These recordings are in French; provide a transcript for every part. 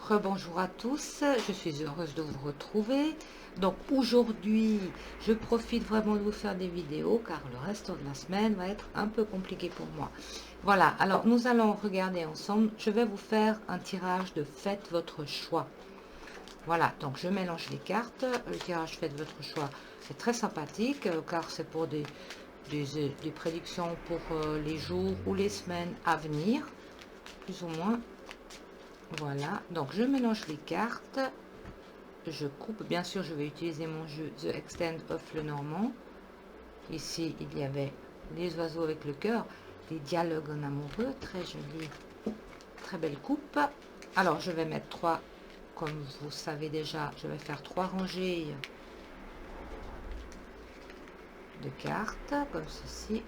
Rebonjour à tous, je suis heureuse de vous retrouver. Donc aujourd'hui, je profite vraiment de vous faire des vidéos car le reste de la semaine va être un peu compliqué pour moi. Voilà, alors nous allons regarder ensemble. Je vais vous faire un tirage de faites votre choix. Voilà, donc je mélange les cartes. Le tirage faites votre choix, c'est très sympathique car c'est pour des prédictions pour les jours ou les semaines à venir, plus ou moins. Voilà, donc je mélange les cartes, je coupe, bien sûr je vais utiliser mon jeu The Extent of Lenormand. Ici il y avait les oiseaux avec le cœur, les dialogues en amoureux, très joli, très belle coupe. Alors je vais mettre 3, comme vous savez déjà, je vais faire 3 rangées de cartes, comme ceci.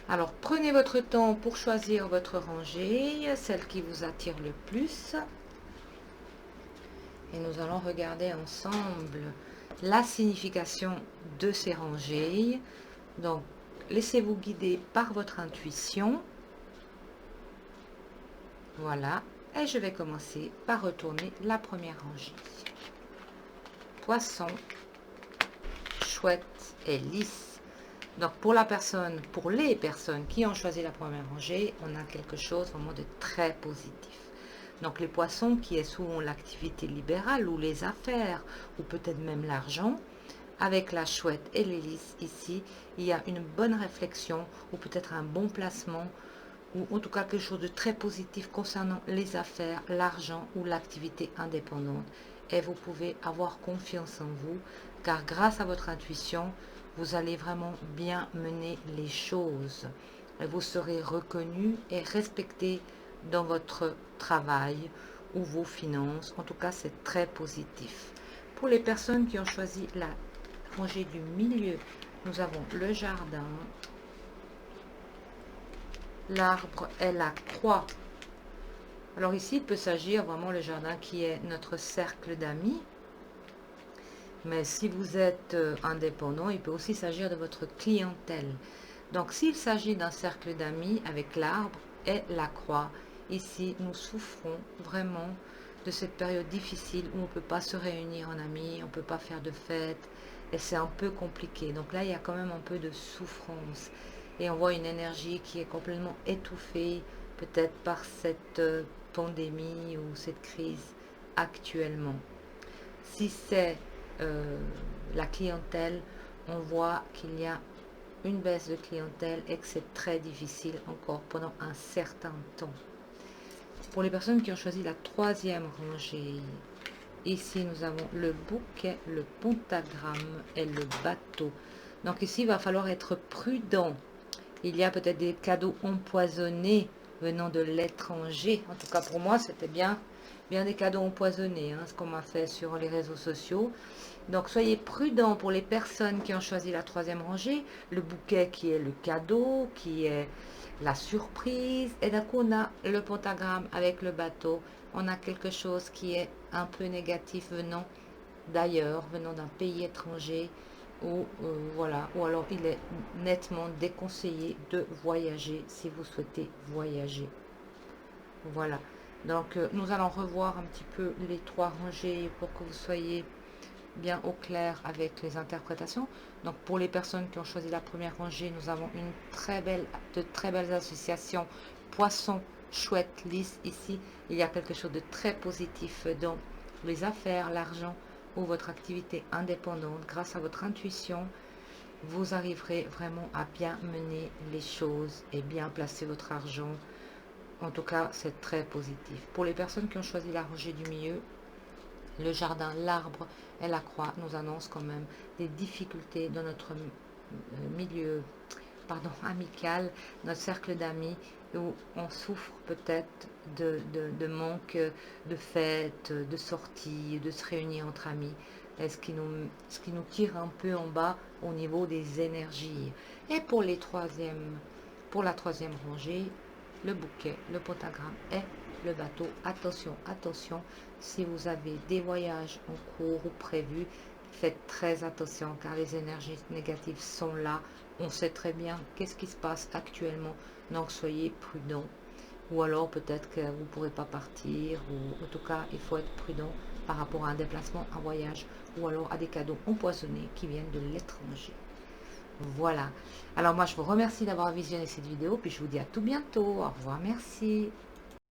Alors prenez votre temps pour choisir votre rangée, celle qui vous attire le plus. Et nous allons regarder ensemble la signification de ces rangées. Donc laissez-vous guider par votre intuition. Voilà, et je vais commencer par retourner la première rangée. Poisson, chouette et lys. Donc pour les personnes qui ont choisi la première rangée, on a quelque chose vraiment de très positif. Donc les poissons qui est souvent l'activité libérale ou les affaires ou peut-être même l'argent, avec la chouette et les lys ici, il y a une bonne réflexion ou peut-être un bon placement ou en tout cas quelque chose de très positif concernant les affaires, l'argent ou l'activité indépendante. Et vous pouvez avoir confiance en vous car grâce à votre intuition, vous allez vraiment bien mener les choses. Et vous serez reconnu et respecté dans votre travail ou vos finances. En tout cas, c'est très positif. Pour les personnes qui ont choisi la rangée du milieu, nous avons le jardin, l'arbre et la croix. Alors ici, il peut s'agir vraiment le jardin qui est notre cercle d'amis. Mais si vous êtes indépendant, il peut aussi s'agir de votre clientèle. Donc s'il s'agit d'un cercle d'amis avec l'arbre et la croix, ici nous souffrons vraiment de cette période difficile où on ne peut pas se réunir en amis, on ne peut pas faire de fêtes et c'est un peu compliqué. Donc là il y a quand même un peu de souffrance et on voit une énergie qui est complètement étouffée peut-être par cette pandémie ou cette crise actuellement. Si c'est la clientèle, on voit qu'il y a une baisse de clientèle et que c'est très difficile encore pendant un certain temps. Pour les personnes qui ont choisi la troisième rangée, ici nous avons le bouquet, le pentagramme et le bateau. Donc ici il va falloir être prudent. Il y a peut-être des cadeaux empoisonnés venant de l'étranger. En tout cas pour moi c'était bien des cadeaux empoisonnés, ce qu'on m'a fait sur les réseaux sociaux. Donc soyez prudents pour les personnes qui ont choisi la troisième rangée, le bouquet qui est le cadeau, qui est la surprise, et d'un coup on a le pentagramme avec le bateau, on a quelque chose qui est un peu négatif venant d'ailleurs, venant d'un pays étranger, ou voilà, ou alors il est nettement déconseillé de voyager si vous souhaitez voyager. Voilà, donc nous allons revoir un petit peu les trois rangées pour que vous soyez bien au clair avec les interprétations. Donc pour les personnes qui ont choisi la première rangée, nous avons de très belles associations poisson, chouette, lys. Ici il y a quelque chose de très positif dans les affaires, l'argent ou votre activité indépendante. Grâce à votre intuition, vous arriverez vraiment à bien mener les choses et bien placer votre argent. En tout cas, c'est très positif. Pour les personnes qui ont choisi la rangée du milieu, le jardin, l'arbre et la croix nous annoncent quand même des difficultés dans notre milieu amical, notre cercle d'amis, où on souffre peut-être de manque de fêtes, de sorties, de se réunir entre amis, et ce qui nous tire un peu en bas au niveau des énergies. Et pour la troisième rangée, le bouquet, le pentagramme et le bateau. Attention, attention, si vous avez des voyages en cours ou prévus, faites très attention car les énergies négatives sont là. On sait très bien qu'est-ce qui se passe actuellement, donc soyez prudents. Ou alors peut-être que vous ne pourrez pas partir, ou en tout cas il faut être prudent par rapport à un déplacement, un voyage, ou alors à des cadeaux empoisonnés qui viennent de l'étranger. Voilà. Alors moi je vous remercie d'avoir visionné cette vidéo, puis je vous dis à tout bientôt. Au revoir, merci.